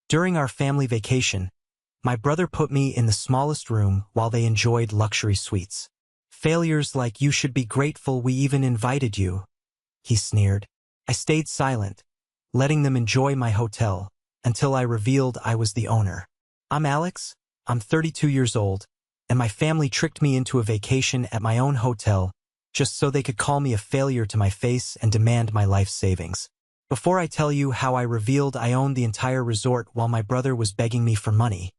During our family vacation, my brother put me in the smallest room while they enjoyed luxury suites. Failures like you should be grateful we even invited you, he sneered. I stayed silent, letting them enjoy my hotel, until I revealed I was the owner. I'm Alex, I'm 32 years old, and my family tricked me into a vacation at my own hotel just so they could call me a failure to my face and demand my life savings. Before I tell you how I revealed I owned the entire resort while my brother was begging me for money,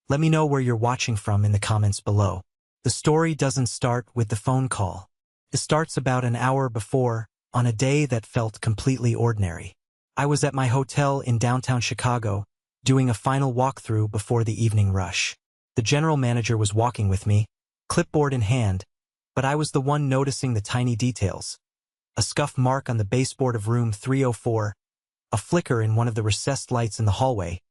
let me know where you're watching from in the comments below. The story doesn't start with the phone call. It starts about an hour before, on a day that felt completely ordinary. I was at my hotel in downtown Chicago, doing a final walkthrough before the evening rush. The general manager was walking with me, clipboard in hand, but I was the one noticing the tiny details. A scuff mark on the baseboard of room 304, a flicker in one of the recessed lights in the hallway,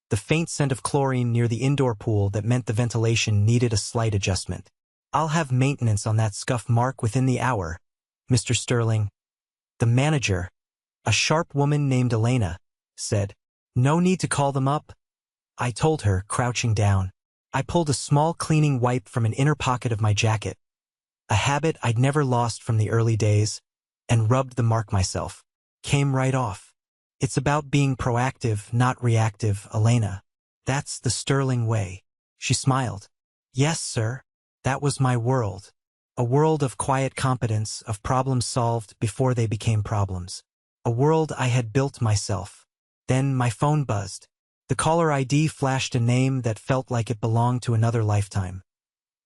the faint scent of chlorine near the indoor pool that meant the ventilation needed a slight adjustment. I'll have maintenance on that scuff mark within the hour, Mr. Sterling. The manager, a sharp woman named Elena, said. No need to call them up, I told her, crouching down. I pulled a small cleaning wipe from an inner pocket of my jacket, a habit I'd never lost from the early days, and rubbed the mark myself. Came right off. It's about being proactive, not reactive, Elena. That's the Sterling way. She smiled. Yes, sir. That was my world. A world of quiet competence, of problems solved before they became problems. A world I had built myself. Then my phone buzzed. The caller ID flashed a name that felt like it belonged to another lifetime.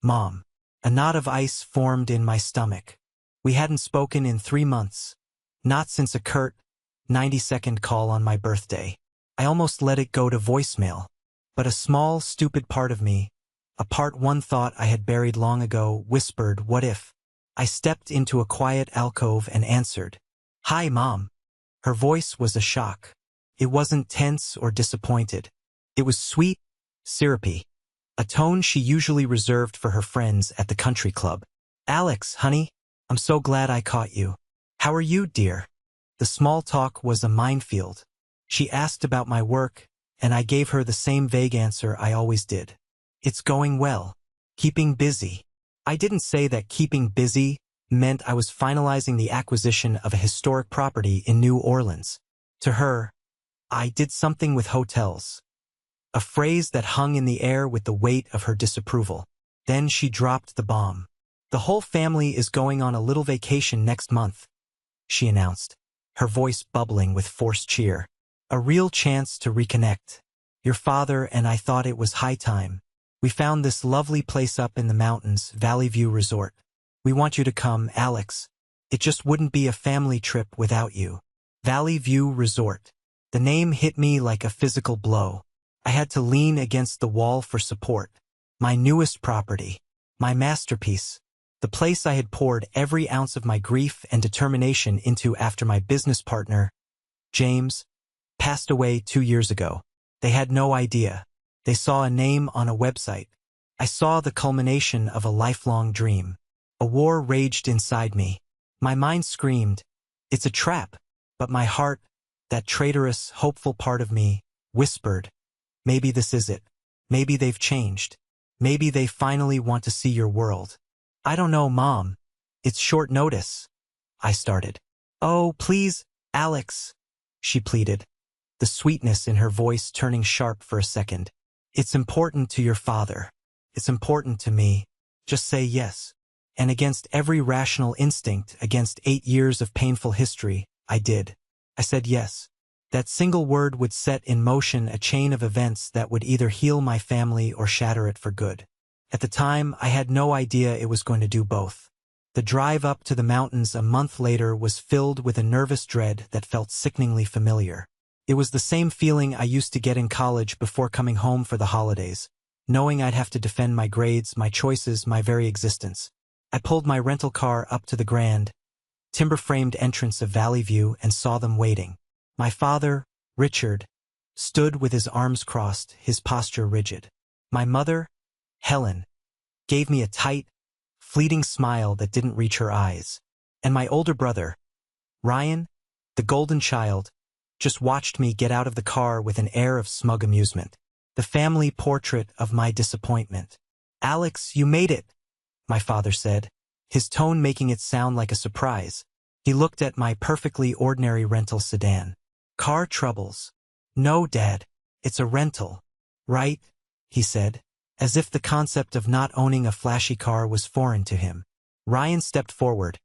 Mom. A knot of ice formed in my stomach. We hadn't spoken in 3 months. Not since a curt, 90-second call on my birthday. I almost let it go to voicemail. But a small, stupid part of me, a part one thought I had buried long ago, whispered, what if? I stepped into a quiet alcove and answered. Hi, Mom. Her voice was a shock. It wasn't tense or disappointed. It was sweet, syrupy. A tone she usually reserved for her friends at the country club. Alex, honey, I'm so glad I caught you. How are you, dear? The small talk was a minefield. She asked about my work, and I gave her the same vague answer I always did. It's going well. Keeping busy. I didn't say that keeping busy meant I was finalizing the acquisition of a historic property in New Orleans. To her, I did something with hotels. A phrase that hung in the air with the weight of her disapproval. Then she dropped the bomb. The whole family is going on a little vacation next month, she announced, her voice bubbling with forced cheer. A real chance to reconnect. Your father and I thought it was high time. We found this lovely place up in the mountains, Valley View Resort. We want you to come, Alex. It just wouldn't be a family trip without you. Valley View Resort. The name hit me like a physical blow. I had to lean against the wall for support. My newest property. My masterpiece. The place I had poured every ounce of my grief and determination into after my business partner, James, passed away 2 years ago. They had no idea. They saw a name on a website. I saw the culmination of a lifelong dream. A war raged inside me. My mind screamed, it's a trap. But my heart, that traitorous, hopeful part of me, whispered, maybe this is it. Maybe they've changed. Maybe they finally want to see your world. I don't know, Mom. It's short notice. I started. Oh, please, Alex, she pleaded, the sweetness in her voice turning sharp for a second. It's important to your father. It's important to me. Just say yes. And against every rational instinct, against 8 years of painful history, I did. I said yes. That single word would set in motion a chain of events that would either heal my family or shatter it for good. At the time, I had no idea it was going to do both. The drive up to the mountains a month later was filled with a nervous dread that felt sickeningly familiar. It was the same feeling I used to get in college before coming home for the holidays, knowing I'd have to defend my grades, my choices, my very existence. I pulled my rental car up to the grand, timber-framed entrance of Valley View and saw them waiting. My father, Richard, stood with his arms crossed, his posture rigid. My mother, Helen, gave me a tight, fleeting smile that didn't reach her eyes. And my older brother, Ryan, the golden child, just watched me get out of the car with an air of smug amusement. The family portrait of my disappointment. "Alex, you made it," my father said, his tone making it sound like a surprise. He looked at my perfectly ordinary rental sedan. "Car troubles?" "No, Dad. It's a rental." "Right," he said, as if the concept of not owning a flashy car was foreign to him. Ryan stepped forward,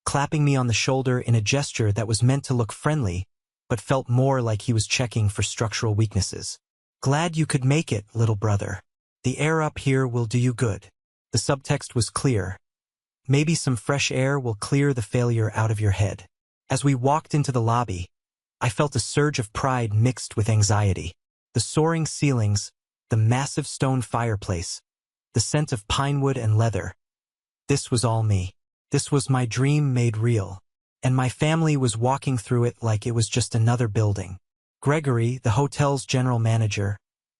clapping me on the shoulder in a gesture that was meant to look friendly, but felt more like he was checking for structural weaknesses. "Glad you could make it, little brother. The air up here will do you good." The subtext was clear. Maybe some fresh air will clear the failure out of your head. As we walked into the lobby, I felt a surge of pride mixed with anxiety. The soaring ceilings, the massive stone fireplace, the scent of pine wood and leather. This was all me. This was my dream made real. And my family was walking through it like it was just another building. Gregory, the hotel's general manager,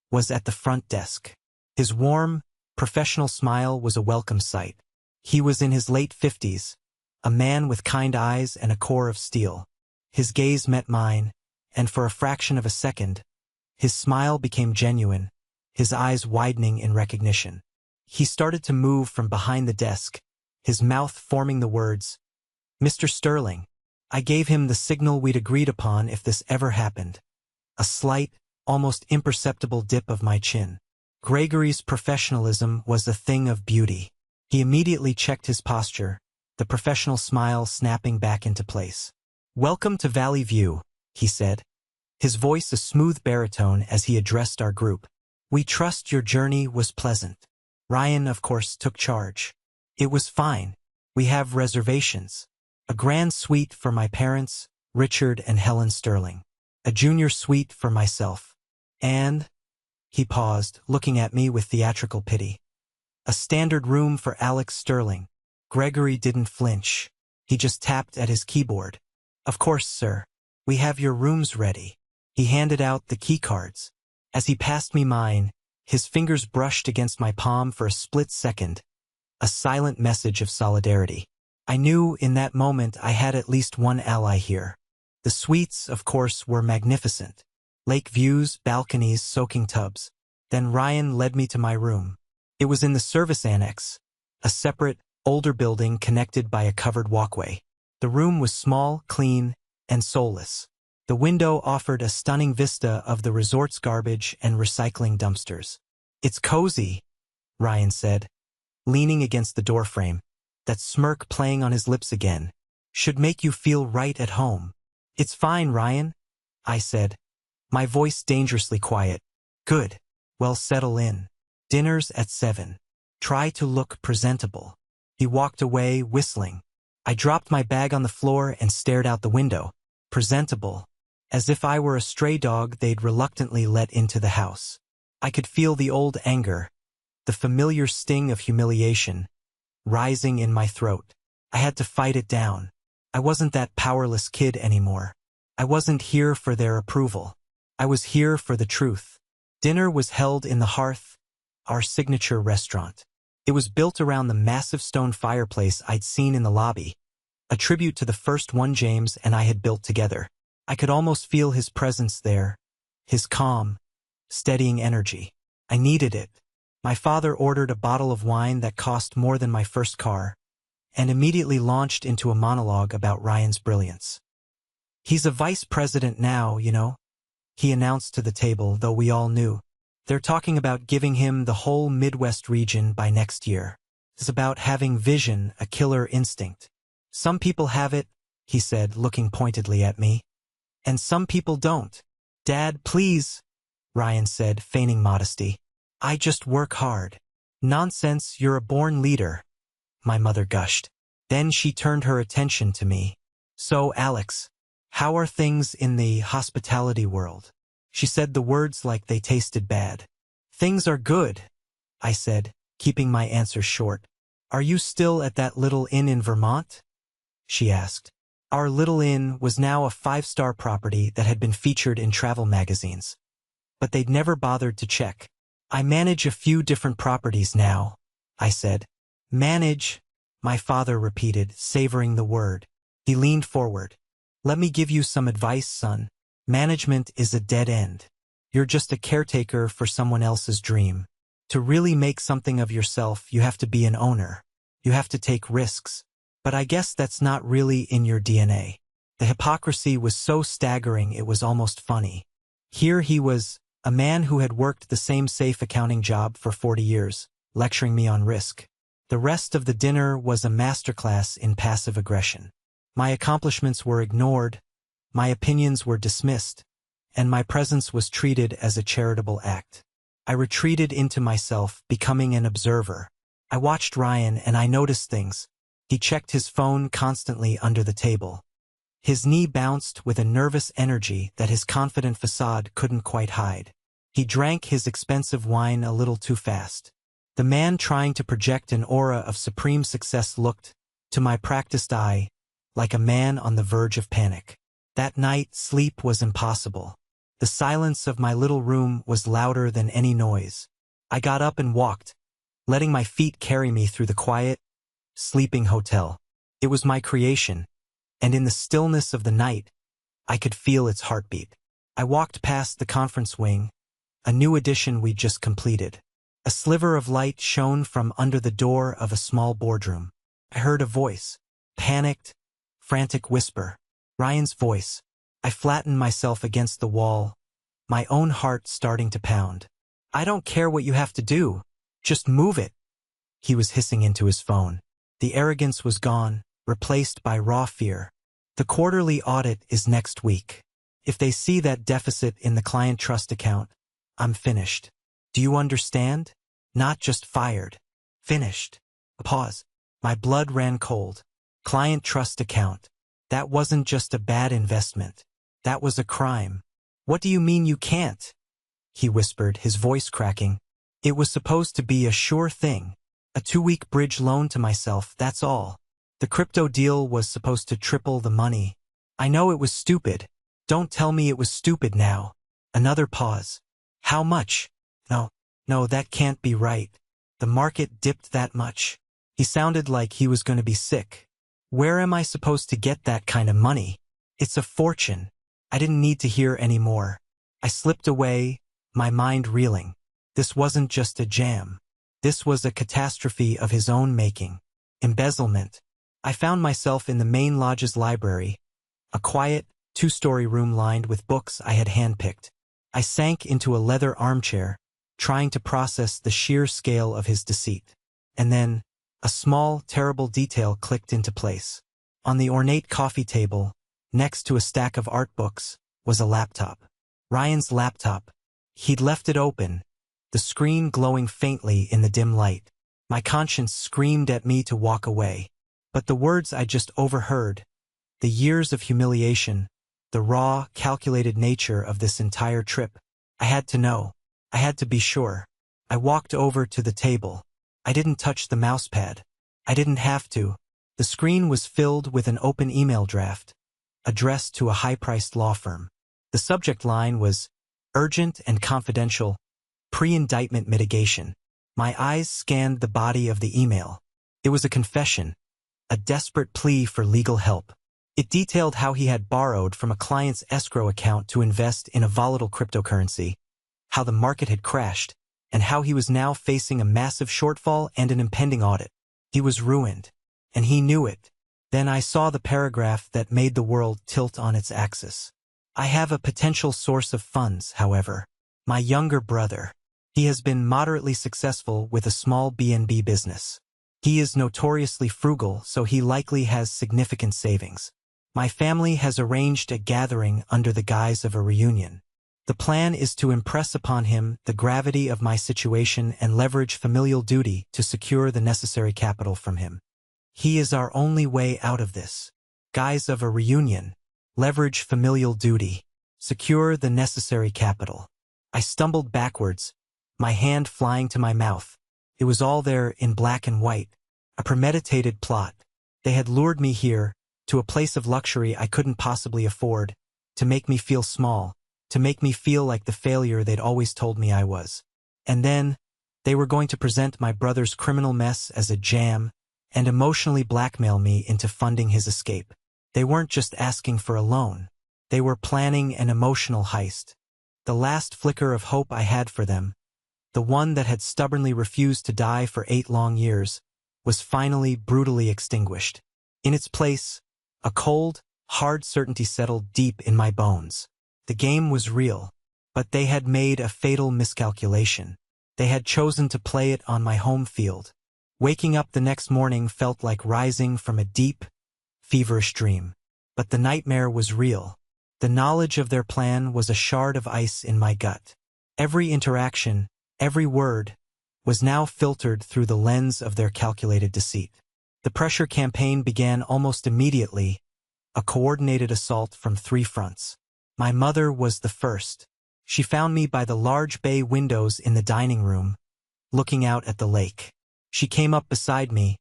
was at the front desk. His warm, professional smile was a welcome sight. He was in his late 50s, a man with kind eyes and a core of steel. His gaze met mine, and for a fraction of a second, his smile became genuine, his eyes widening in recognition. He started to move from behind the desk, his mouth forming the words, "Mr. Sterling." I gave him the signal we'd agreed upon if this ever happened. A slight, almost imperceptible dip of my chin. Gregory's professionalism was a thing of beauty. He immediately checked his posture, the professional smile snapping back into place. "Welcome to Valley View," he said, his voice a smooth baritone as he addressed our group. "We trust your journey was pleasant." Ryan, of course, took charge. "It was fine. We have reservations. A grand suite for my parents, Richard and Helen Sterling. A junior suite for myself. And," he paused, looking at me with theatrical pity, "a standard room for Alex Sterling." Gregory didn't flinch. He just tapped at his keyboard. "Of course, sir. We have your rooms ready." He handed out the key cards. As he passed me mine, his fingers brushed against my palm for a split second, a silent message of solidarity. I knew in that moment I had at least one ally here. The suites, of course, were magnificent. Lake views, balconies, soaking tubs. Then Ryan led me to my room. It was in the service annex, a separate, older building connected by a covered walkway. The room was small, clean, and soulless. The window offered a stunning vista of the resort's garbage and recycling dumpsters. "It's cozy," Ryan said, leaning against the doorframe, that smirk playing on his lips again. "Should make you feel right at home." "It's fine, Ryan," I said, my voice dangerously quiet. "Good. Well, settle in. Dinner's at 7. Try to look presentable." He walked away, whistling. I dropped my bag on the floor and stared out the window. Presentable. As if I were a stray dog they'd reluctantly let into the house. I could feel the old anger, the familiar sting of humiliation, rising in my throat. I had to fight it down. I wasn't that powerless kid anymore. I wasn't here for their approval. I was here for the truth. Dinner was held in the Hearth, our signature restaurant. It was built around the massive stone fireplace I'd seen in the lobby, a tribute to the first one James and I had built together. I could almost feel his presence there, his calm, steadying energy. I needed it. My father ordered a bottle of wine that cost more than my first car, and immediately launched into a monologue about Ryan's brilliance. "He's a vice president now, you know," he announced to the table, though we all knew. "They're talking about giving him the whole Midwest region by next year. It's about having vision, a killer instinct. Some people have it," he said, looking pointedly at me, "and some people don't." "Dad, please," Ryan said, feigning modesty. "I just work hard." "Nonsense, you're a born leader," my mother gushed. Then she turned her attention to me. "So, Alex, how are things in the hospitality world?" She said the words like they tasted bad. "Things are good," I said, keeping my answer short. "Are you still at that little inn in Vermont?" she asked. Our little inn was now a 5-star property that had been featured in travel magazines. But they'd never bothered to check. "I manage a few different properties now," I said. "Manage," my father repeated, savoring the word. He leaned forward. "Let me give you some advice, son. Management is a dead end. You're just a caretaker for someone else's dream. To really make something of yourself, you have to be an owner. You have to take risks. But I guess that's not really in your DNA. The hypocrisy was so staggering it was almost funny. Here he was, a man who had worked the same safe accounting job for 40 years, lecturing me on risk. The rest of the dinner was a masterclass in passive aggression. My accomplishments were ignored, my opinions were dismissed, and my presence was treated as a charitable act. I retreated into myself, becoming an observer. I watched Ryan and I noticed things. He checked his phone constantly under the table. His knee bounced with a nervous energy that his confident facade couldn't quite hide. He drank his expensive wine a little too fast. The man trying to project an aura of supreme success looked, to my practiced eye, like a man on the verge of panic. That night, sleep was impossible. The silence of my little room was louder than any noise. I got up and walked, letting my feet carry me through the quiet, sleeping hotel. It was my creation, and in the stillness of the night, I could feel its heartbeat. I walked past the conference wing, a new addition we'd just completed. A sliver of light shone from under the door of a small boardroom. I heard a voice, panicked, frantic whisper. Ryan's voice. I flattened myself against the wall, my own heart starting to pound. I don't care what you have to do. Just move it. He was hissing into his phone. The arrogance was gone, replaced by raw fear. The quarterly audit is next week. If they see that deficit in the client trust account, I'm finished. Do you understand? Not just fired. Finished. A pause. My blood ran cold. Client trust account. That wasn't just a bad investment. That was a crime. What do you mean you can't? He whispered, his voice cracking. It was supposed to be a sure thing. A 2-week bridge loan to myself, that's all. The crypto deal was supposed to triple the money. I know it was stupid. Don't tell me it was stupid now. Another pause. How much? No, that can't be right. The market dipped that much. He sounded like he was going to be sick. Where am I supposed to get that kind of money? It's a fortune. I didn't need to hear any more. I slipped away, my mind reeling. This wasn't just a jam. This was a catastrophe of his own making. Embezzlement. I found myself in the main lodge's library, a quiet, 2-story room lined with books I had handpicked. I sank into a leather armchair, trying to process the sheer scale of his deceit. And then, a small, terrible detail clicked into place. On the ornate coffee table, next to a stack of art books, was a laptop. Ryan's laptop. He'd left it open, the screen glowing faintly in the dim light. My conscience screamed at me to walk away. But the words I just overheard, the years of humiliation, the raw, calculated nature of this entire trip, I had to know. I had to be sure. I walked over to the table. I didn't touch the mousepad. I didn't have to. The screen was filled with an open email draft, addressed to a high-priced law firm. The subject line was, urgent and confidential, pre-indictment mitigation. My eyes scanned the body of the email. It was a confession, a desperate plea for legal help. It detailed how he had borrowed from a client's escrow account to invest in a volatile cryptocurrency, how the market had crashed, and how he was now facing a massive shortfall and an impending audit. He was ruined, and he knew it. Then I saw the paragraph that made the world tilt on its axis. I have a potential source of funds, however. My younger brother. He has been moderately successful with a small B&B business. He is notoriously frugal, so he likely has significant savings. My family has arranged a gathering under the guise of a reunion. The plan is to impress upon him the gravity of my situation and leverage familial duty to secure the necessary capital from him. He is our only way out of this. Guise of a reunion. Leverage familial duty. Secure the necessary capital. I stumbled backwards, my hand flying to my mouth. It was all there in black and white. A premeditated plot. They had lured me here, to a place of luxury I couldn't possibly afford, to make me feel small, to make me feel like the failure they'd always told me I was. And then, they were going to present my brother's criminal mess as a jam and emotionally blackmail me into funding his escape. They weren't just asking for a loan. They were planning an emotional heist. The last flicker of hope I had for them, the one that had stubbornly refused to die for 8 long years, was finally brutally extinguished. In its place, a cold, hard certainty settled deep in my bones. The game was real, but they had made a fatal miscalculation. They had chosen to play it on my home field. Waking up the next morning felt like rising from a deep, feverish dream. But the nightmare was real. The knowledge of their plan was a shard of ice in my gut. Every interaction, every word, was now filtered through the lens of their calculated deceit. The pressure campaign began almost immediately, a coordinated assault from 3 fronts. My mother was the first. She found me by the large bay windows in the dining room, looking out at the lake. She came up beside me,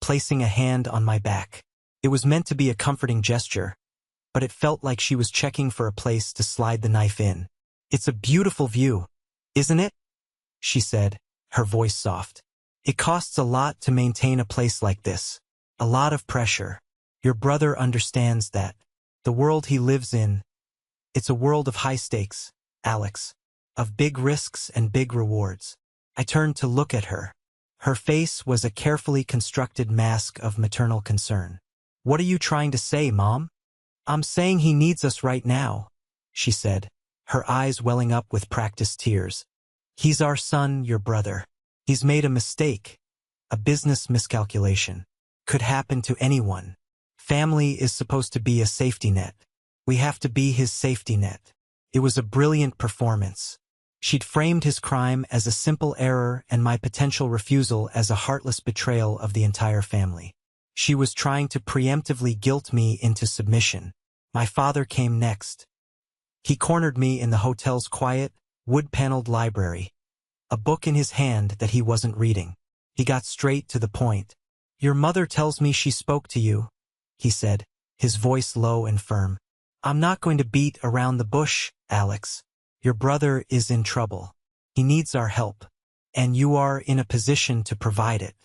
placing a hand on my back. It was meant to be a comforting gesture, but it felt like she was checking for a place to slide the knife in. "It's a beautiful view, isn't it?" she said, her voice soft. "It costs a lot to maintain a place like this. A lot of pressure. Your brother understands that. The world he lives in, it's a world of high stakes, Alex. Of big risks and big rewards." I turned to look at her. Her face was a carefully constructed mask of maternal concern. "What are you trying to say, Mom?" "I'm saying he needs us right now," she said, her eyes welling up with practiced tears. "He's our son, your brother. He's made a mistake. A business miscalculation. Could happen to anyone. Family is supposed to be a safety net. We have to be his safety net." It was a brilliant performance. She'd framed his crime as a simple error and my potential refusal as a heartless betrayal of the entire family. She was trying to preemptively guilt me into submission. My father came next. He cornered me in the hotel's quiet, wood-paneled library, a book in his hand that he wasn't reading. He got straight to the point. "Your mother tells me she spoke to you," he said, his voice low and firm. "I'm not going to beat around the bush, Alex. Your brother is in trouble. He needs our help, and you are in a position to provide it.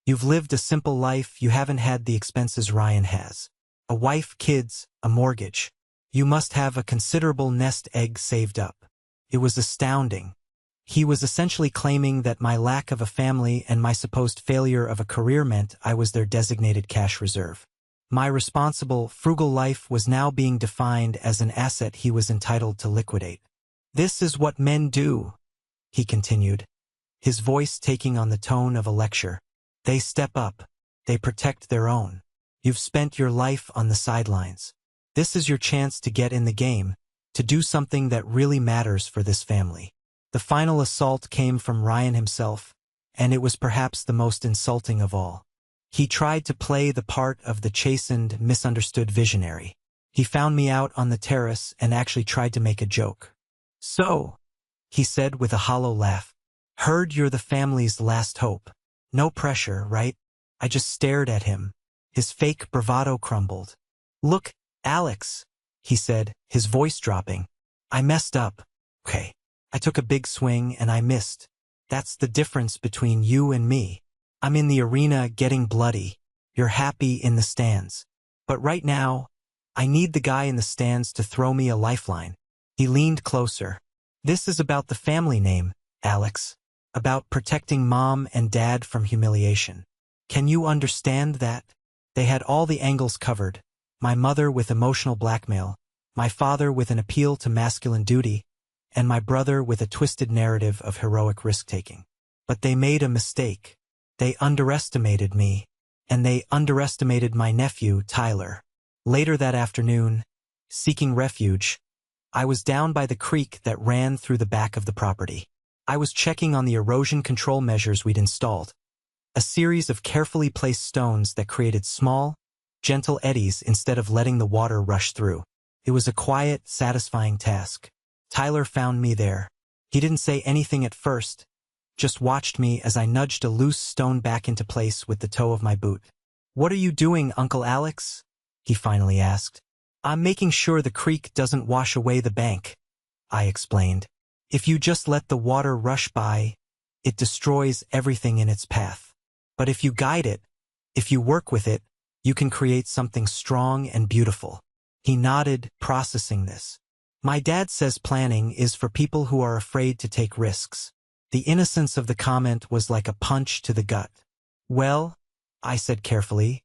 You've lived a simple life, you haven't had the expenses Ryan has. A wife, kids, a mortgage. You must have a considerable nest egg saved up." It was astounding. He was essentially claiming that my lack of a family and my supposed failure of a career meant I was their designated cash reserve. My responsible, frugal life was now being defined as an asset he was entitled to liquidate. "This is what men do," he continued, his voice taking on the tone of a lecture. "They step up. They protect their own. You've spent your life on the sidelines. This is your chance to get in the game, to do something that really matters for this family." The final assault came from Ryan himself, and it was perhaps the most insulting of all. He tried to play the part of the chastened, misunderstood visionary. He found me out on the terrace and actually tried to make a joke. "So," he said with a hollow laugh, "heard you're the family's last hope. No pressure, right?" I just stared at him. His fake bravado crumbled. "Look, Alex," he said, his voice dropping. "I messed up. Okay. I took a big swing and I missed. That's the difference between you and me. I'm in the arena getting bloody. You're happy in the stands. But right now, I need the guy in the stands to throw me a lifeline." He leaned closer. "This is about the family name, Alex. About protecting Mom and Dad from humiliation. Can you understand that?" They had all the angles covered. My mother with emotional blackmail, my father with an appeal to masculine duty, and my brother with a twisted narrative of heroic risk-taking. But they made a mistake. They underestimated me, and they underestimated my nephew, Tyler. Later that afternoon, seeking refuge, I was down by the creek that ran through the back of the property. I was checking on the erosion control measures we'd installed, a series of carefully placed stones that created small, gentle eddies instead of letting the water rush through. It was a quiet, satisfying task. Tyler found me there. He didn't say anything at first, just watched me as I nudged a loose stone back into place with the toe of my boot. "What are you doing, Uncle Alex?" he finally asked. "I'm making sure the creek doesn't wash away the bank," I explained. "If you just let the water rush by, it destroys everything in its path. But if you guide it, if you work with it, you can create something strong and beautiful." He nodded, processing this. My dad says planning is for people who are afraid to take risks. The innocence of the comment was like a punch to the gut. Well, I said carefully,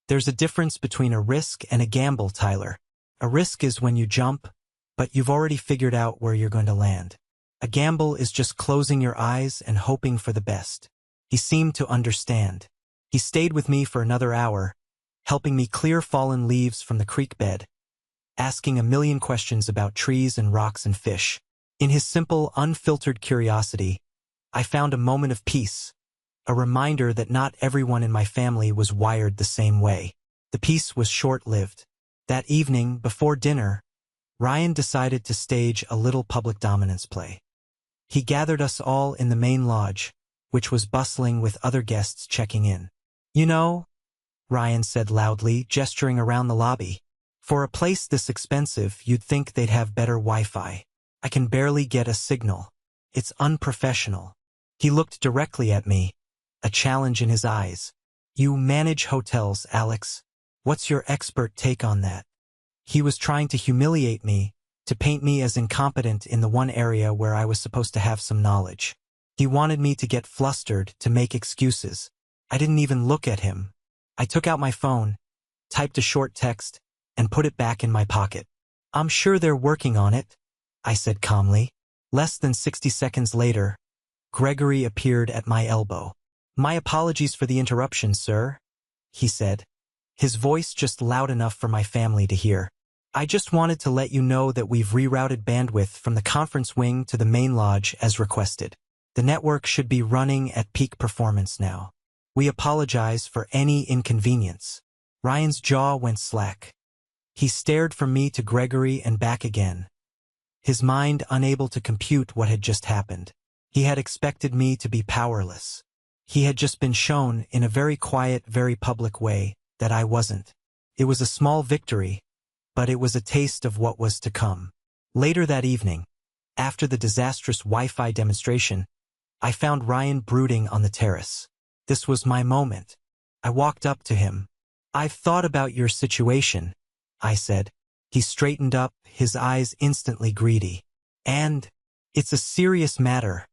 there's a difference between a risk and a gamble, Tyler. A risk is when you jump, but you've already figured out where you're going to land. A gamble is just closing your eyes and hoping for the best. He seemed to understand. He stayed with me for another hour, helping me clear fallen leaves from the creek bed, asking a million questions about trees and rocks and fish. In his simple, unfiltered curiosity, I found a moment of peace, a reminder that not everyone in my family was wired the same way. The peace was short-lived. That evening, before dinner, Ryan decided to stage a little public dominance play. He gathered us all in the main lodge, which was bustling with other guests checking in. You know, Ryan said loudly, gesturing around the lobby, for a place this expensive, you'd think they'd have better Wi-Fi. I can barely get a signal. It's unprofessional. He looked directly at me, a challenge in his eyes. You manage hotels, Alex. What's your expert take on that? He was trying to humiliate me, to paint me as incompetent in the one area where I was supposed to have some knowledge. He wanted me to get flustered, to make excuses. I didn't even look at him. I took out my phone, typed a short text, and put it back in my pocket. I'm sure they're working on it, I said calmly. Less than 60 seconds later, Gregory appeared at my elbow. My apologies for the interruption, sir, he said, his voice just loud enough for my family to hear. I just wanted to let you know that we've rerouted bandwidth from the conference wing to the main lodge as requested. The network should be running at peak performance now. We apologize for any inconvenience. Ryan's jaw went slack. He stared from me to Gregory and back again, his mind unable to compute what had just happened. He had expected me to be powerless. He had just been shown in a very quiet, very public way that I wasn't. It was a small victory, but it was a taste of what was to come. Later that evening, after the disastrous Wi-Fi demonstration, I found Ryan brooding on the terrace. This was my moment. I walked up to him. I've thought about your situation, I said. He straightened up, his eyes instantly greedy. And it's a serious matter,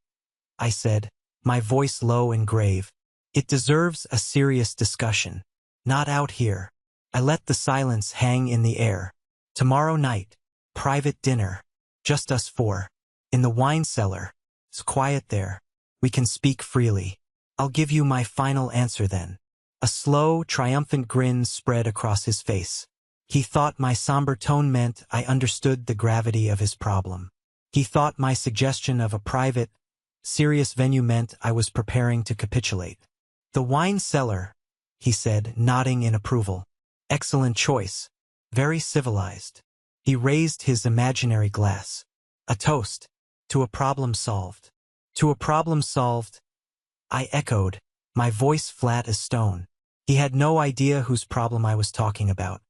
I said, my voice low and grave. It deserves a serious discussion. Not out here. I let the silence hang in the air. Tomorrow night, private dinner. Just us four. In the wine cellar. It's quiet there. We can speak freely. I'll give you my final answer then. A slow, triumphant grin spread across his face. He thought my somber tone meant I understood the gravity of his problem. He thought my suggestion of a private, serious venue meant I was preparing to capitulate. The wine cellar, he said, nodding in approval. Excellent choice. Very civilized. He raised his imaginary glass. A toast. To a problem solved. To a problem solved, I echoed, my voice flat as stone. He had no idea whose problem I was talking about.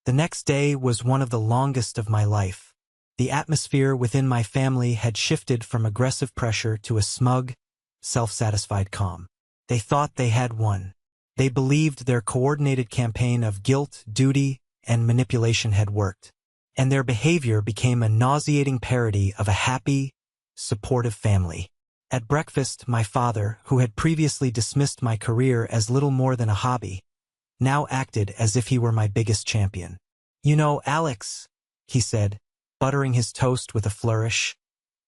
The next day was one of the longest of my life. The atmosphere within my family had shifted from aggressive pressure to a smug, self-satisfied calm. They thought they had won. They believed their coordinated campaign of guilt, duty, and manipulation had worked. And their behavior became a nauseating parody of a happy, supportive family. At breakfast, my father, who had previously dismissed my career as little more than a hobby, now acted as if he were my biggest champion. You know, Alex, he said, buttering his toast with a flourish,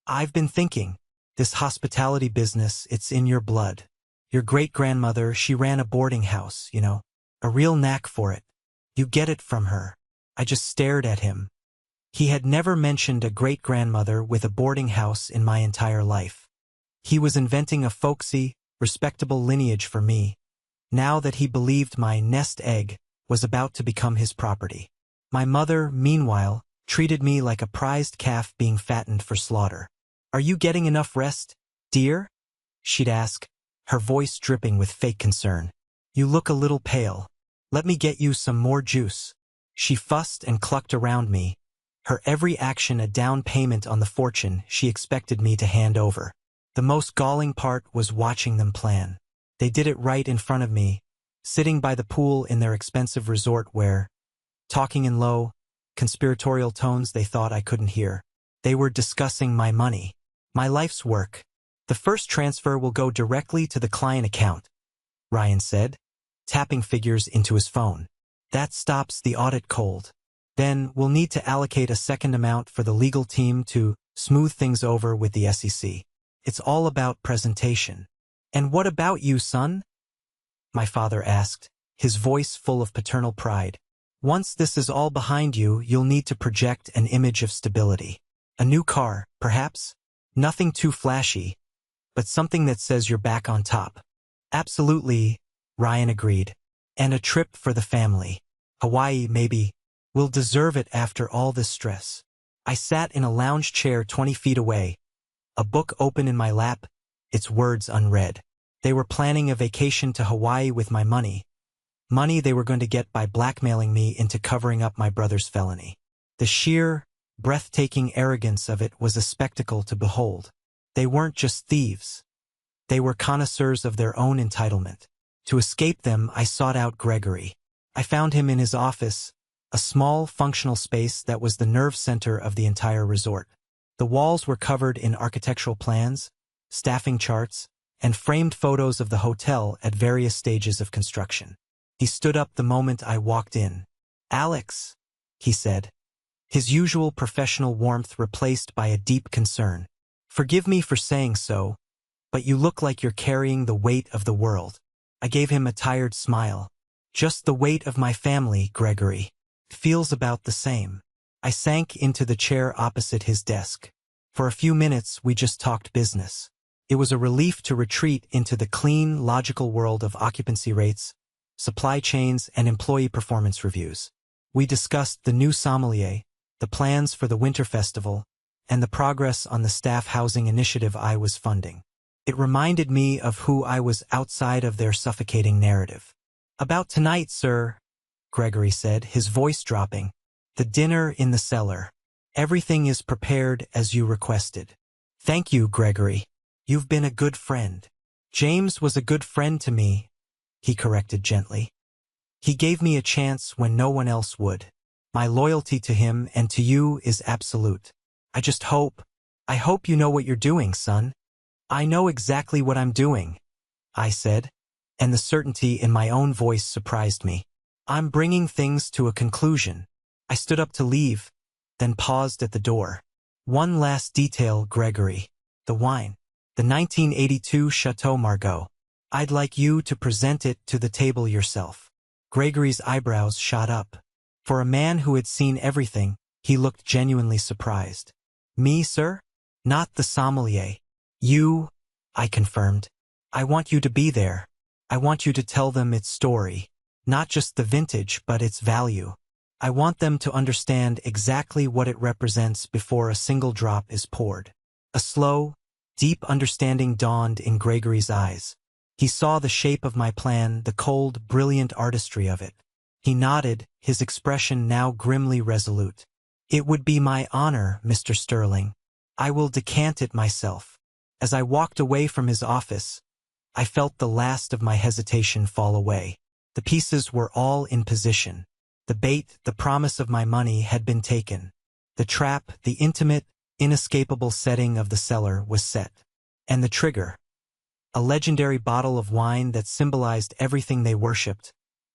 I've been thinking, this hospitality business, it's in your blood. Your great-grandmother, she ran a boarding house, you know, a real knack for it. You get it from her. I just stared at him. He had never mentioned a great-grandmother with a boarding house in my entire life. He was inventing a folksy, respectable lineage for me, now that he believed my nest egg was about to become his property. My mother, meanwhile, treated me like a prized calf being fattened for slaughter. Are you getting enough rest, dear? She'd ask, her voice dripping with fake concern. You look a little pale. Let me get you some more juice. She fussed and clucked around me, her every action a down payment on the fortune she expected me to hand over. The most galling part was watching them plan. They did it right in front of me, sitting by the pool in their expensive resort where, talking in low, conspiratorial tones they thought I couldn't hear. They were discussing my money, my life's work. The first transfer will go directly to the client account, Ryan said, tapping figures into his phone. That stops the audit cold. Then we'll need to allocate a second amount for the legal team to smooth things over with the SEC. It's all about presentation. And what about you, son? My father asked, his voice full of paternal pride. Once this is all behind you, you'll need to project an image of stability. A new car, perhaps? Nothing too flashy, but something that says you're back on top. Absolutely, Ryan agreed. And a trip for the family. Hawaii, maybe. We'll deserve it after all this stress. I sat in a lounge chair 20 feet away, a book open in my lap, its words unread. They were planning a vacation to Hawaii with my money. Money they were going to get by blackmailing me into covering up my brother's felony. The sheer, breathtaking arrogance of it was a spectacle to behold. They weren't just thieves. They were connoisseurs of their own entitlement. To escape them, I sought out Gregory. I found him in his office, a small, functional space that was the nerve center of the entire resort. The walls were covered in architectural plans, staffing charts, and framed photos of the hotel at various stages of construction. He stood up the moment I walked in. "Alex," he said, his usual professional warmth replaced by a deep concern. "Forgive me for saying so, but you look like you're carrying the weight of the world." I gave him a tired smile. "Just the weight of my family, Gregory. It feels about the same." I sank into the chair opposite his desk. For a few minutes, we just talked business. It was a relief to retreat into the clean, logical world of occupancy rates, supply chains, and employee performance reviews. We discussed the new sommelier, the plans for the winter festival, and the progress on the staff housing initiative I was funding. It reminded me of who I was outside of their suffocating narrative. "About tonight, sir," Gregory said, his voice dropping. "The dinner in the cellar. Everything is prepared as you requested." "Thank you, Gregory. You've been a good friend." "James was a good friend to me," he corrected gently. "He gave me a chance when no one else would. My loyalty to him and to you is absolute. I hope you know what you're doing, son." "I know exactly what I'm doing," I said, and the certainty in my own voice surprised me. "I'm bringing things to a conclusion." I stood up to leave, then paused at the door. "One last detail, Gregory. The wine. The 1982 Chateau Margaux. I'd like you to present it to the table yourself." Gregory's eyebrows shot up. For a man who had seen everything, he looked genuinely surprised. "Me, sir? Not the sommelier." "You," I confirmed. "I want you to be there. I want you to tell them its story. Not just the vintage, but its value. I want them to understand exactly what it represents before a single drop is poured." A slow, deep understanding dawned in Gregory's eyes. He saw the shape of my plan, the cold, brilliant artistry of it. He nodded, his expression now grimly resolute. "It would be my honor, Mr. Sterling. I will decant it myself." As I walked away from his office, I felt the last of my hesitation fall away. The pieces were all in position. The bait, the promise of my money, had been taken. The trap, the intimate, inescapable setting of the cellar was set. And the trigger, a legendary bottle of wine that symbolized everything they worshipped,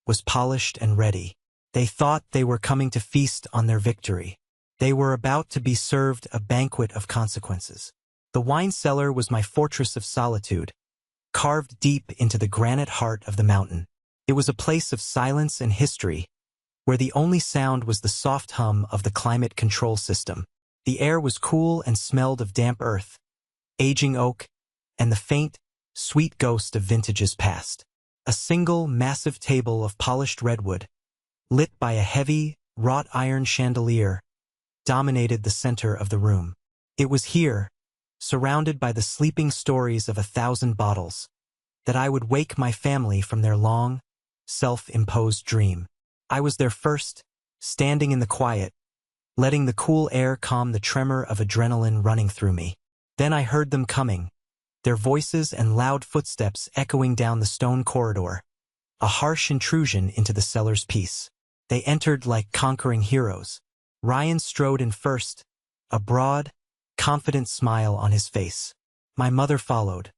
was polished and ready. They thought they were coming to feast on their victory. They were about to be served a banquet of consequences. The wine cellar was my fortress of solitude, carved deep into the granite heart of the mountain. It was a place of silence and history, where the only sound was the soft hum of the climate control system. The air was cool and smelled of damp earth, aging oak, and the faint, sweet ghost of vintages past. A single, massive table of polished redwood, lit by a heavy, wrought iron chandelier, dominated the center of the room. It was here, surrounded by the sleeping stories of 1,000 bottles, that I would wake my family from their long, self-imposed dream. I was there first, standing in the quiet, letting the cool air calm the tremor of adrenaline running through me. Then I heard them coming, their voices and loud footsteps echoing down the stone corridor, a harsh intrusion into the cellar's peace. They entered like conquering heroes, Ryan strode in first, a broad, confident smile on his face. My mother followed,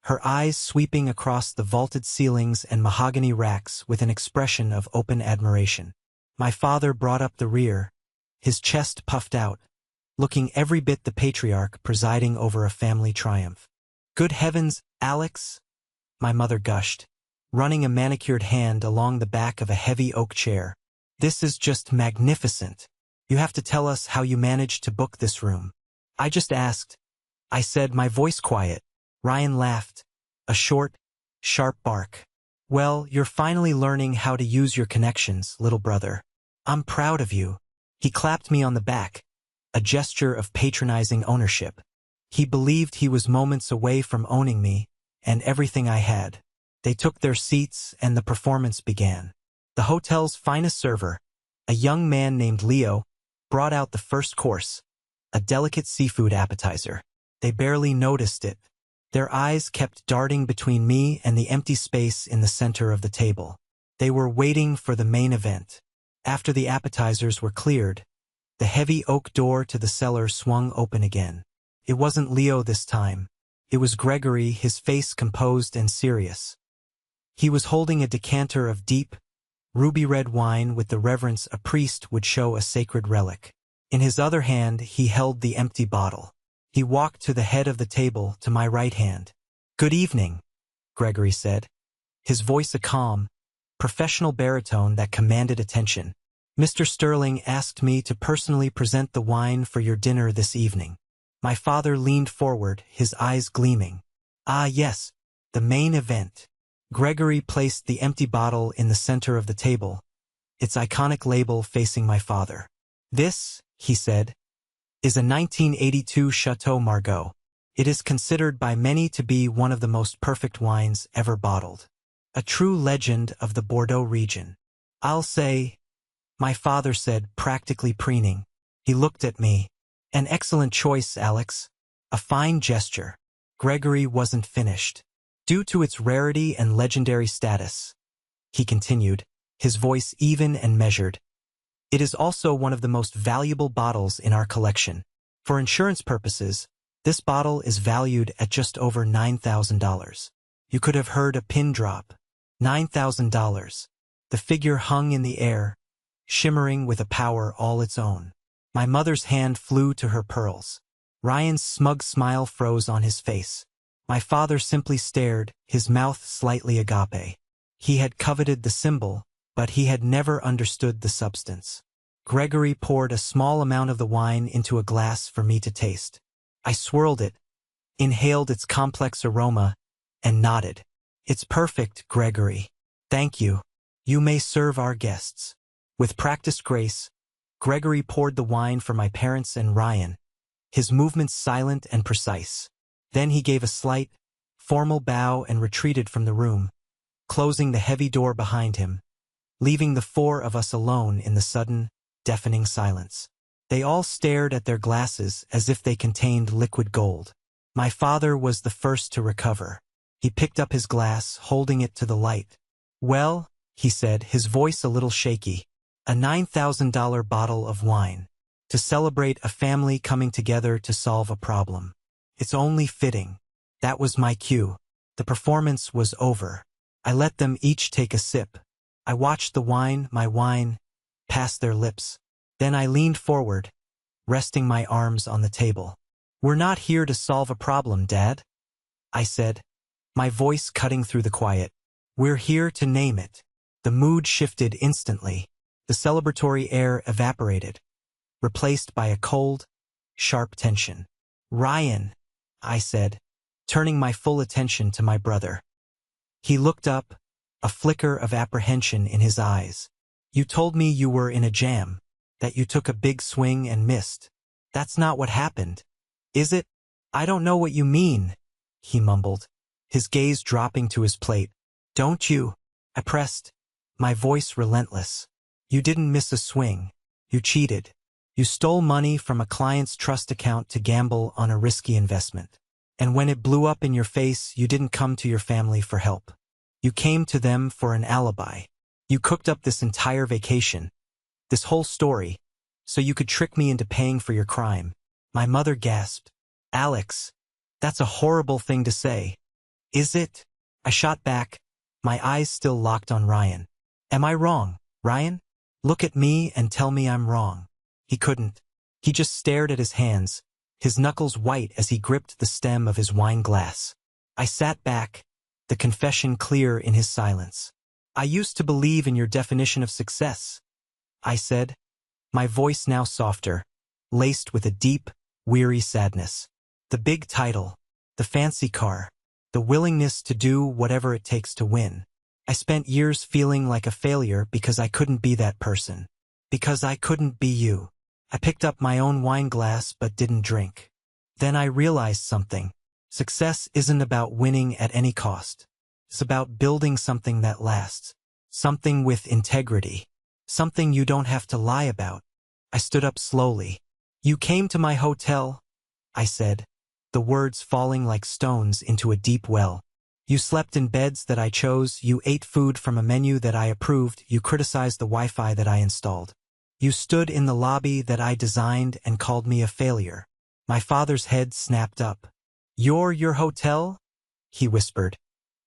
her eyes sweeping across the vaulted ceilings and mahogany racks with an expression of open admiration. My father brought up the rear, his chest puffed out, looking every bit the patriarch presiding over a family triumph. Good heavens, Alex, my mother gushed, running a manicured hand along the back of a heavy oak chair. This is just magnificent. You have to tell us how you managed to book this room. I just asked, I said, my voice quiet. Ryan laughed, a short, sharp bark. Well, you're finally learning how to use your connections, little brother. I'm proud of you. He clapped me on the back, a gesture of patronizing ownership. He believed he was moments away from owning me and everything I had. They took their seats and the performance began. The hotel's finest server, a young man named Leo, brought out the first course, a delicate seafood appetizer. They barely noticed it. Their eyes kept darting between me and the empty space in the center of the table. They were waiting for the main event. After the appetizers were cleared, the heavy oak door to the cellar swung open again. It wasn't Leo this time. It was Gregory, his face composed and serious. He was holding a decanter of deep, ruby-red wine with the reverence a priest would show a sacred relic. In his other hand, he held the empty bottle. He walked to the head of the table to my right hand. Good evening, Gregory said, his voice a calm, professional baritone that commanded attention. Mr. Sterling asked me to personally present the wine for your dinner this evening. My father leaned forward, his eyes gleaming. Ah, yes, the main event. Gregory placed the empty bottle in the center of the table, its iconic label facing my father. This, he said, is a 1982 Chateau Margaux. It is considered by many to be one of the most perfect wines ever bottled. A true legend of the Bordeaux region. I'll say, my father said, practically preening. He looked at me. An excellent choice, Alex. A fine gesture. Gregory wasn't finished. Due to its rarity and legendary status, he continued, his voice even and measured. It is also one of the most valuable bottles in our collection. For insurance purposes, this bottle is valued at just over $9,000. You could have heard a pin drop. $9,000. The figure hung in the air, shimmering with a power all its own. My mother's hand flew to her pearls. Ryan's smug smile froze on his face. My father simply stared, his mouth slightly agape. He had coveted the symbol, but he had never understood the substance. Gregory poured a small amount of the wine into a glass for me to taste. I swirled it, inhaled its complex aroma, and nodded. It's perfect, Gregory. Thank you. You may serve our guests. With practiced grace, Gregory poured the wine for my parents and Ryan, his movements silent and precise. Then he gave a slight, formal bow and retreated from the room, closing the heavy door behind him, leaving the four of us alone in the sudden, deafening silence. They all stared at their glasses as if they contained liquid gold. My father was the first to recover. He picked up his glass, holding it to the light. Well, he said, his voice a little shaky, a $9,000 bottle of wine, to celebrate a family coming together to solve a problem. It's only fitting. That was my cue. The performance was over. I let them each take a sip. I watched the wine, my wine, pass their lips. Then I leaned forward, resting my arms on the table. We're not here to solve a problem, Dad, I said, my voice cutting through the quiet. We're here to name it. The mood shifted instantly. The celebratory air evaporated, replaced by a cold, sharp tension. Ryan, I said, turning my full attention to my brother. He looked up, a flicker of apprehension in his eyes. You told me you were in a jam, that you took a big swing and missed. That's not what happened, is it? I don't know what you mean, he mumbled, his gaze dropping to his plate. Don't you? I pressed, my voice relentless. You didn't miss a swing. You cheated. You stole money from a client's trust account to gamble on a risky investment. And when it blew up in your face, you didn't come to your family for help. You came to them for an alibi. You cooked up this entire vacation, this whole story, So you could trick me into paying for your crime. My mother gasped. Alex, that's a horrible thing to say. Is it? I shot back, my eyes still locked on Ryan. Am I wrong, Ryan? Look at me and tell me I'm wrong. He couldn't. He just stared at his hands, his knuckles white as he gripped the stem of his wine glass. I sat back, the confession clear in his silence. I used to believe in your definition of success, I said, my voice now softer, laced with a deep, weary sadness. The big title, the fancy car, the willingness to do whatever it takes to win. I spent years feeling like a failure because I couldn't be that person. Because I couldn't be you. I picked up my own wine glass but didn't drink. Then I realized something. Success isn't about winning at any cost. It's about building something that lasts. Something with integrity. Something you don't have to lie about. I stood up slowly. You came to my hotel, I said, the words falling like stones into a deep well. You slept in beds that I chose, you ate food from a menu that I approved, you criticized the Wi-Fi that I installed. You stood in the lobby that I designed and called me a failure. My father's head snapped up. Your hotel? He whispered,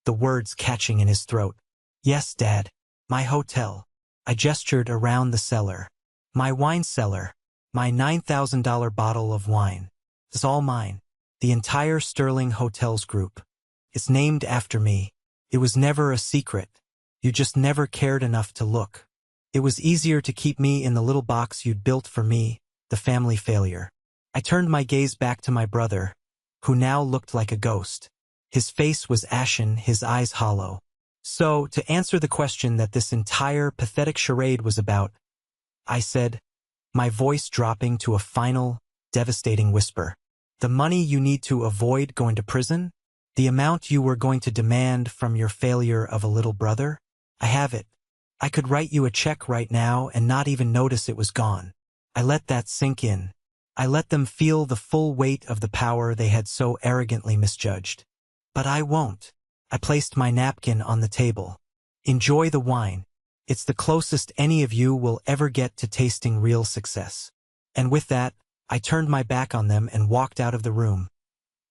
the words catching in his throat. Yes, Dad, my hotel. I gestured around the cellar. My wine cellar. My $9,000 bottle of wine. It's all mine. The entire Sterling Hotels group. It's named after me. It was never a secret. You just never cared enough to look. It was easier to keep me in the little box you'd built for me, the family failure. I turned my gaze back to my brother, who now looked like a ghost. His face was ashen, his eyes hollow. So, to answer the question that this entire pathetic charade was about, I said, my voice dropping to a final, devastating whisper. The money you need to avoid going to prison? The amount you were going to demand from your failure of a little brother? I have it. I could write you a check right now and not even notice it was gone. I let that sink in. I let them feel the full weight of the power they had so arrogantly misjudged. But I won't. I placed my napkin on the table. Enjoy the wine. It's the closest any of you will ever get to tasting real success. And with that, I turned my back on them and walked out of the room,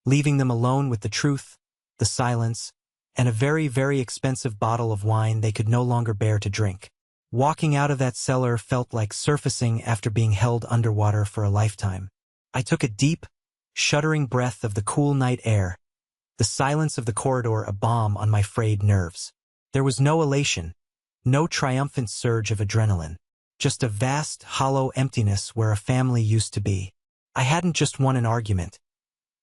leaving them alone with the truth, the silence, and a very, very expensive bottle of wine they could no longer bear to drink. Walking out of that cellar felt like surfacing after being held underwater for a lifetime. I took a deep, shuddering breath of the cool night air, the silence of the corridor a balm on my frayed nerves. There was no elation, no triumphant surge of adrenaline, just a vast, hollow emptiness where a family used to be. I hadn't just won an argument.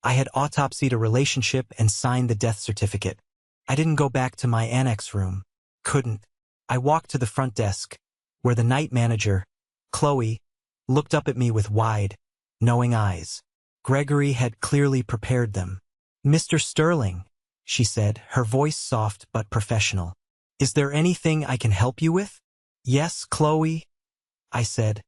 I had autopsied a relationship and signed the death certificate. I didn't go back to my annex room. Couldn't. I walked to the front desk, where the night manager, Chloe, looked up at me with wide, knowing eyes. Gregory had clearly prepared them. Mr. Sterling, she said, her voice soft but professional. Is there anything I can help you with? Yes, Chloe, I said,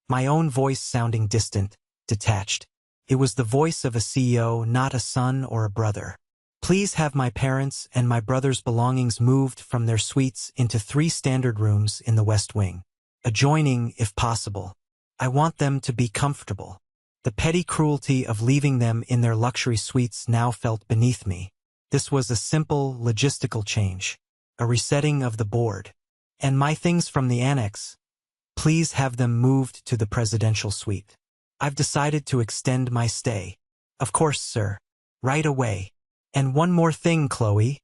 my own voice sounding distant, detached. It was the voice of a CEO, not a son or a brother. Please have my parents and my brother's belongings moved from their suites into 3 standard rooms in the West Wing. Adjoining, if possible. I want them to be comfortable. The petty cruelty of leaving them in their luxury suites now felt beneath me. This was a simple, logistical change. A resetting of the board. And my things from the annex. Please have them moved to the presidential suite. I've decided to extend my stay. Of course, sir. Right away. And one more thing, Chloe,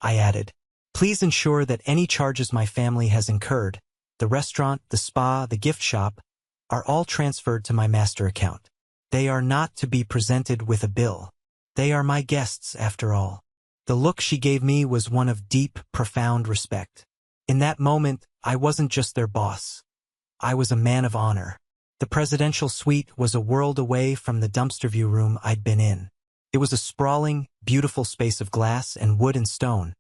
I added. Please ensure that any charges my family has incurred, the restaurant, the spa, the gift shop, are all transferred to my master account. They are not to be presented with a bill. They are my guests, after all. The look she gave me was one of deep, profound respect. In that moment, I wasn't just their boss. I was a man of honor. The presidential suite was a world away from the dumpster view room I'd been in. It was a sprawling, beautiful space of glass and wood and stone,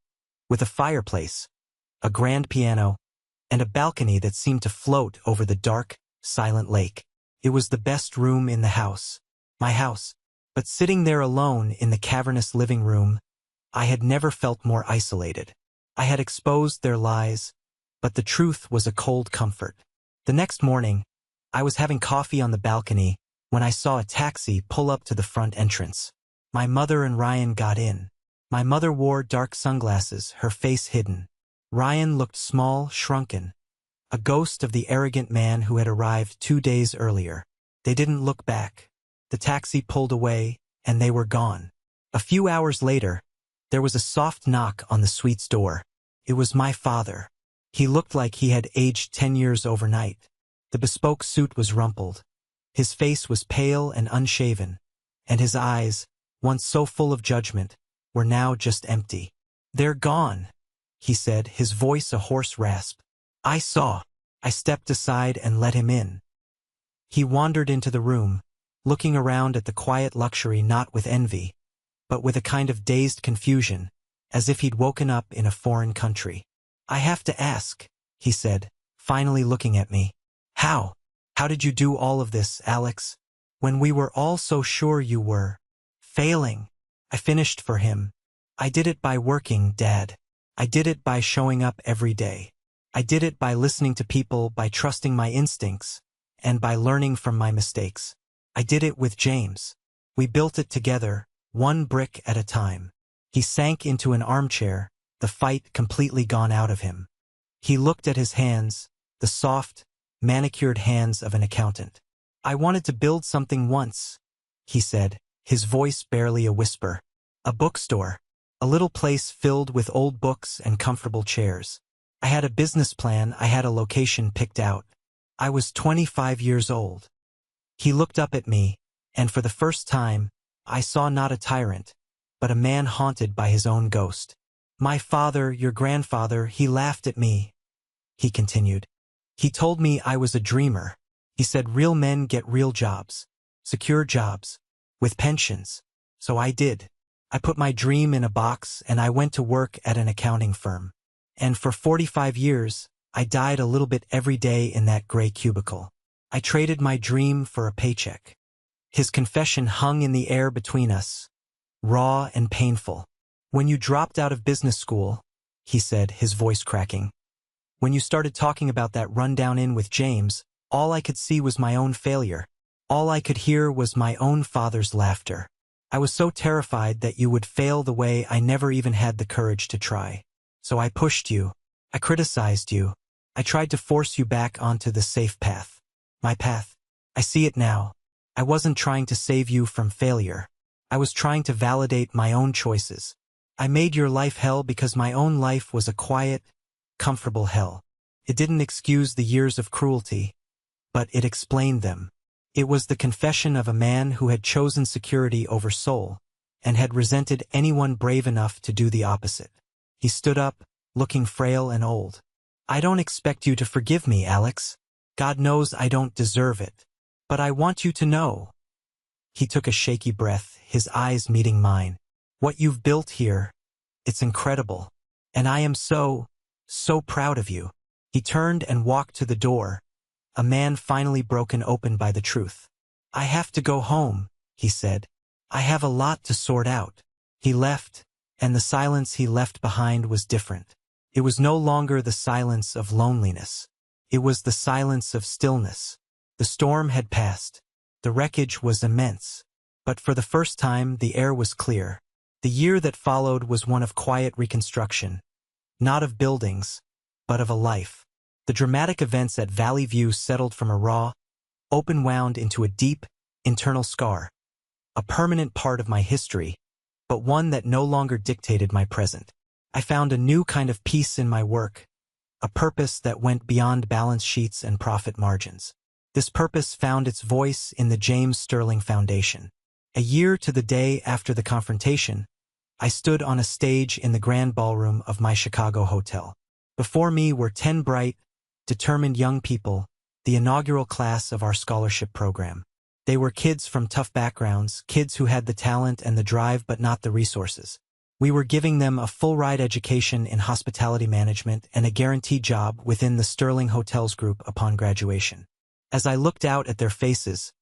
with a fireplace, a grand piano, and a balcony that seemed to float over the dark, silent lake. It was the best room in the house, my house, but sitting there alone in the cavernous living room, I had never felt more isolated. I had exposed their lies, but the truth was a cold comfort. The next morning, I was having coffee on the balcony when I saw a taxi pull up to the front entrance. My mother and Ryan got in. My mother wore dark sunglasses, her face hidden. Ryan looked small, shrunken, a ghost of the arrogant man who had arrived 2 days earlier. They didn't look back. The taxi pulled away, and they were gone. A few hours later, there was a soft knock on the suite's door. It was my father. He looked like he had aged 10 years overnight. The bespoke suit was rumpled. His face was pale and unshaven, and his eyes, once so full of judgment, were now just empty. "They're gone," he said, his voice a hoarse rasp. I stepped aside and let him in. He wandered into the room, looking around at the quiet luxury not with envy, but with a kind of dazed confusion, as if he'd woken up in a foreign country. "I have to ask," he said, finally looking at me. How did you do all of this, Alex? When we were all so sure you were failing." I finished for him. "I did it by working, Dad. I did it by showing up every day. I did it by listening to people, by trusting my instincts, and by learning from my mistakes. I did it with James. We built it together, one brick at a time." He sank into an armchair, the fight completely gone out of him. He looked at his hands, the soft, manicured hands of an accountant. "I wanted to build something once," he said, his voice barely a whisper. "A bookstore. A little place filled with old books and comfortable chairs. I had a business plan, I had a location picked out. I was 25 years old." He looked up at me, and for the first time, I saw not a tyrant, but a man haunted by his own ghost. "My father, your grandfather, he laughed at me," he continued. "He told me I was a dreamer. He said real men get real jobs, secure jobs, with pensions. So I did. I put my dream in a box and I went to work at an accounting firm. And for 45 years, I died a little bit every day in that gray cubicle. I traded my dream for a paycheck." His confession hung in the air between us, raw and painful. "When you dropped out of business school," he said, his voice cracking, "when you started talking about that rundown in with James, all I could see was my own failure. All I could hear was my own father's laughter. I was so terrified that you would fail the way I never even had the courage to try. So I pushed you. I criticized you. I tried to force you back onto the safe path. My path. I see it now. I wasn't trying to save you from failure. I was trying to validate my own choices. I made your life hell because my own life was a quiet, comfortable hell. It didn't excuse the years of cruelty, but it explained them. It was the confession of a man who had chosen security over soul, and had resented anyone brave enough to do the opposite." He stood up, looking frail and old. "I don't expect you to forgive me, Alex. God knows I don't deserve it. But I want you to know." He took a shaky breath, his eyes meeting mine. "What you've built here, it's incredible. And I am so proud of you." He turned and walked to the door, a man finally broken open by the truth. "I have to go home," he said. "I have a lot to sort out." He left, and the silence he left behind was different. It was no longer the silence of loneliness. It was the silence of stillness. The storm had passed. The wreckage was immense. But for the first time, the air was clear. The year that followed was one of quiet reconstruction, not of buildings, but of a life. The dramatic events at Valley View settled from a raw, open wound into a deep, internal scar, a permanent part of my history, but one that no longer dictated my present. I found a new kind of peace in my work, a purpose that went beyond balance sheets and profit margins. This purpose found its voice in the James Sterling Foundation. A year to the day after the confrontation, I stood on a stage in the grand ballroom of my Chicago hotel. Before me were 10 bright, determined young people, the inaugural class of our scholarship program. They were kids from tough backgrounds, kids who had the talent and the drive but not the resources. We were giving them a full-ride education in hospitality management and a guaranteed job within the Sterling Hotels Group upon graduation. As I looked out at their faces,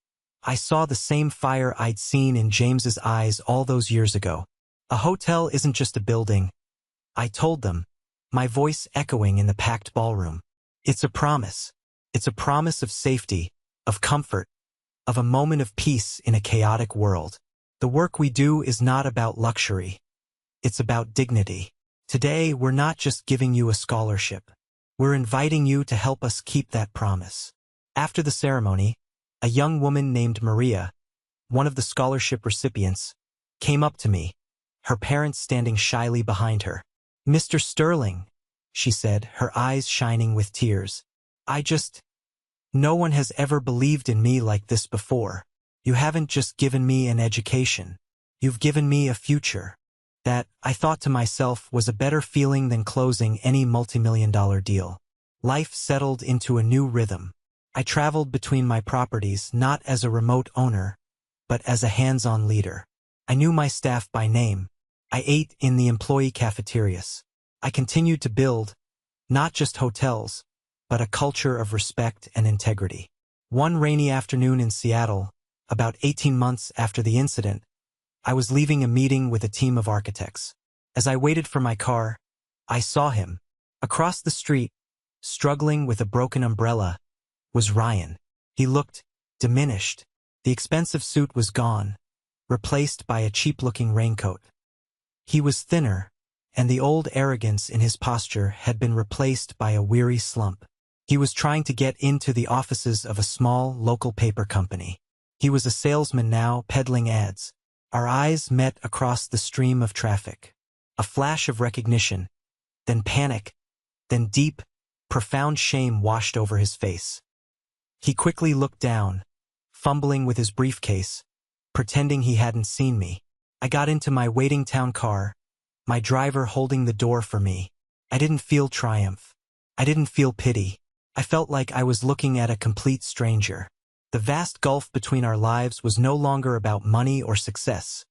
I saw the same fire I'd seen in James's eyes all those years ago. "A hotel isn't just a building," I told them, my voice echoing in the packed ballroom. "It's a promise. It's a promise of safety, of comfort, of a moment of peace in a chaotic world. The work we do is not about luxury. It's about dignity. Today, we're not just giving you a scholarship. We're inviting you to help us keep that promise. After the ceremony, a young woman named Maria, one of the scholarship recipients, came up to me, her parents standing shyly behind her. "Mr. Sterling," she said, her eyes shining with tears. No one has ever believed in me like this before. You haven't just given me an education. You've given me a future." That, I thought to myself, was a better feeling than closing any multimillion-dollar deal. Life settled into a new rhythm. I traveled between my properties not as a remote owner, but as a hands-on leader. I knew my staff by name. I ate in the employee cafeterias. I continued to build, not just hotels, but a culture of respect and integrity. One rainy afternoon in Seattle, about 18 months after the incident, I was leaving a meeting with a team of architects. As I waited for my car, I saw him. Across the street, struggling with a broken umbrella, was Ryan. He looked diminished. The expensive suit was gone, replaced by a cheap-looking raincoat. He was thinner, and the old arrogance in his posture had been replaced by a weary slump. He was trying to get into the offices of a small, local paper company. He was a salesman now, peddling ads. Our eyes met across the stream of traffic. A flash of recognition, then panic, then deep, profound shame washed over his face. He quickly looked down, fumbling with his briefcase, pretending he hadn't seen me. I got into my waiting town car, my driver holding the door for me. I didn't feel triumph. I didn't feel pity. I felt like I was looking at a complete stranger. The vast gulf between our lives was no longer about money or success.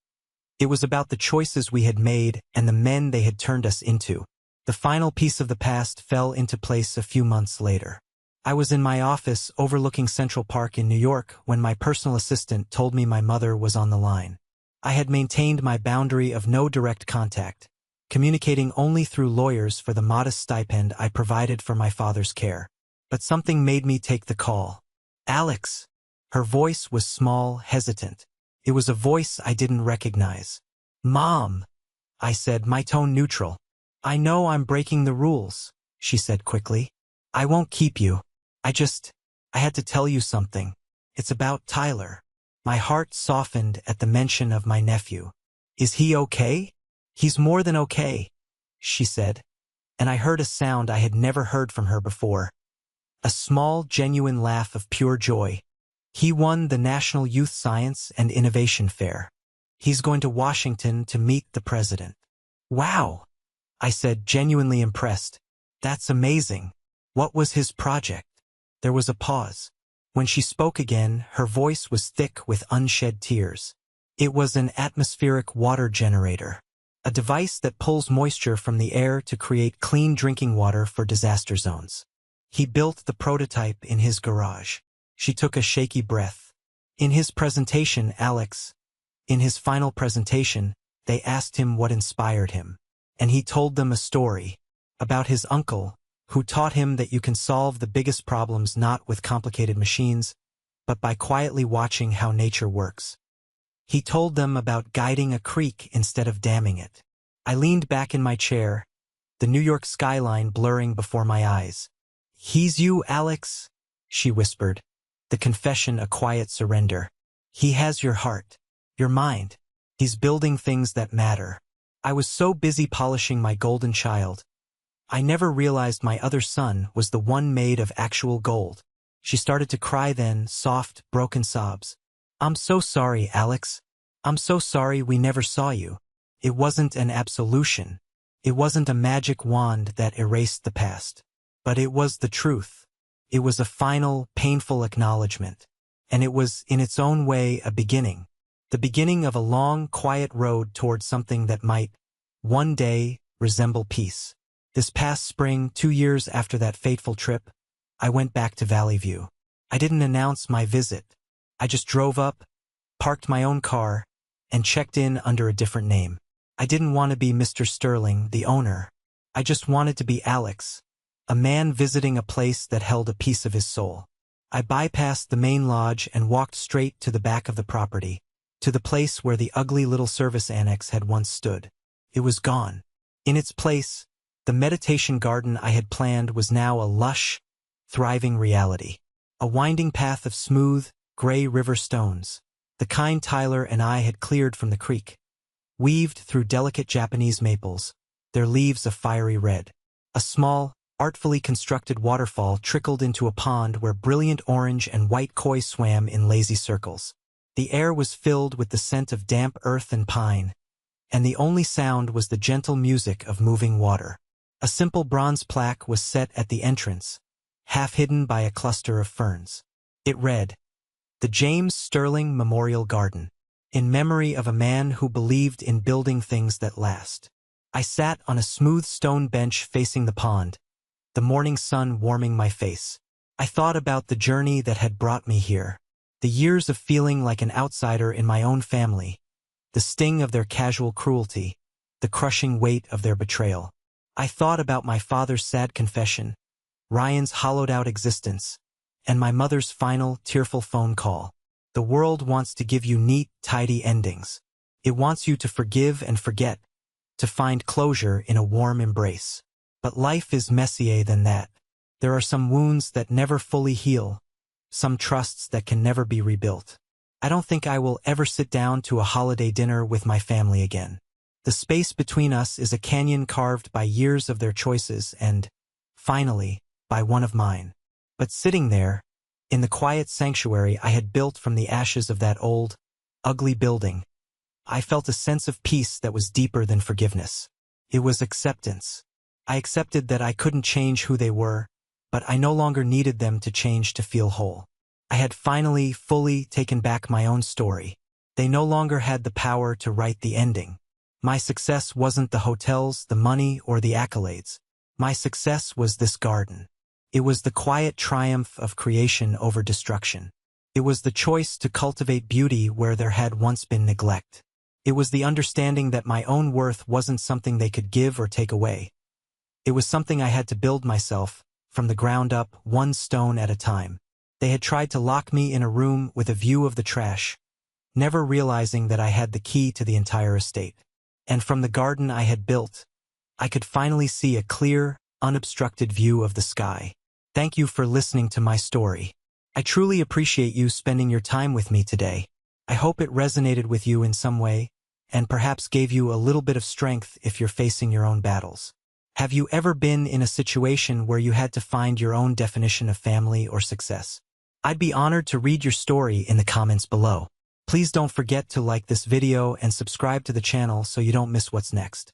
It was about the choices we had made and the men they had turned us into. The final piece of the past fell into place a few months later. I was in my office overlooking Central Park in New York when my personal assistant told me my mother was on the line. I had maintained my boundary of no direct contact, communicating only through lawyers for the modest stipend I provided for my father's care. But something made me take the call. "Alex." Her voice was small, hesitant. It was a voice I didn't recognize. "Mom," I said, my tone neutral. "I know I'm breaking the rules," she said quickly. "I won't keep you. I had to tell you something. It's about Tyler." My heart softened at the mention of my nephew. "Is he okay?" "He's more than okay," she said, and I heard a sound I had never heard from her before. A small, genuine laugh of pure joy. "He won the National Youth Science and Innovation Fair. He's going to Washington to meet the president." "Wow," I said, genuinely impressed. "That's amazing. What was his project?" There was a pause. When she spoke again, her voice was thick with unshed tears. "It was an atmospheric water generator, a device that pulls moisture from the air to create clean drinking water for disaster zones. He built the prototype in his garage." She took a shaky breath. "In his presentation, Alex, in his final presentation, they asked him what inspired him. And he told them a story about his uncle, who taught him that you can solve the biggest problems not with complicated machines, but by quietly watching how nature works. He told them about guiding a creek instead of damming it." I leaned back in my chair, the New York skyline blurring before my eyes. "He's you, Alex," she whispered, the confession a quiet surrender. "He has your heart, your mind. He's building things that matter." I was so busy polishing my golden child, I never realized my other son was the one made of actual gold. She started to cry then, soft, broken sobs. "I'm so sorry, Alex. I'm so sorry we never saw you. It wasn't an absolution. It wasn't a magic wand that erased the past. But it was the truth. It was a final, painful acknowledgement. And it was, in its own way, a beginning. The beginning of a long, quiet road toward something that might, one day, resemble peace. This past spring, 2 years after that fateful trip, I went back to Valley View. I didn't announce my visit. I just drove up, parked my own car, and checked in under a different name. I didn't want to be Mr. Sterling, the owner. I just wanted to be Alex, a man visiting a place that held a piece of his soul. I bypassed the main lodge and walked straight to the back of the property, to the place where the ugly little service annex had once stood. It was gone. In its place, the meditation garden I had planned was now a lush, thriving reality. A winding path of smooth, gray river stones, the kind Tyler and I had cleared from the creek, weaved through delicate Japanese maples, their leaves a fiery red. A small, artfully constructed waterfall trickled into a pond where brilliant orange and white koi swam in lazy circles. The air was filled with the scent of damp earth and pine, and the only sound was the gentle music of moving water. A simple bronze plaque was set at the entrance, half hidden by a cluster of ferns. It read, "The James Sterling Memorial Garden, in memory of a man who believed in building things that last." I sat on a smooth stone bench facing the pond, the morning sun warming my face. I thought about the journey that had brought me here, the years of feeling like an outsider in my own family, the sting of their casual cruelty, the crushing weight of their betrayal. I thought about my father's sad confession, Ryan's hollowed-out existence, and my mother's final, tearful phone call. The world wants to give you neat, tidy endings. It wants you to forgive and forget, to find closure in a warm embrace. But life is messier than that. There are some wounds that never fully heal, some trusts that can never be rebuilt. I don't think I will ever sit down to a holiday dinner with my family again. The space between us is a canyon carved by years of their choices and, finally, by one of mine. But sitting there, in the quiet sanctuary I had built from the ashes of that old, ugly building, I felt a sense of peace that was deeper than forgiveness. It was acceptance. I accepted that I couldn't change who they were, but I no longer needed them to change to feel whole. I had finally, fully taken back my own story. They no longer had the power to write the ending. My success wasn't the hotels, the money, or the accolades. My success was this garden. It was the quiet triumph of creation over destruction. It was the choice to cultivate beauty where there had once been neglect. It was the understanding that my own worth wasn't something they could give or take away. It was something I had to build myself, from the ground up, one stone at a time. They had tried to lock me in a room with a view of the trash, never realizing that I had the key to the entire estate. And from the garden I had built, I could finally see a clear, unobstructed view of the sky. Thank you for listening to my story. I truly appreciate you spending your time with me today. I hope it resonated with you in some way, and perhaps gave you a little bit of strength if you're facing your own battles. Have you ever been in a situation where you had to find your own definition of family or success? I'd be honored to read your story in the comments below. Please don't forget to like this video and subscribe to the channel so you don't miss what's next.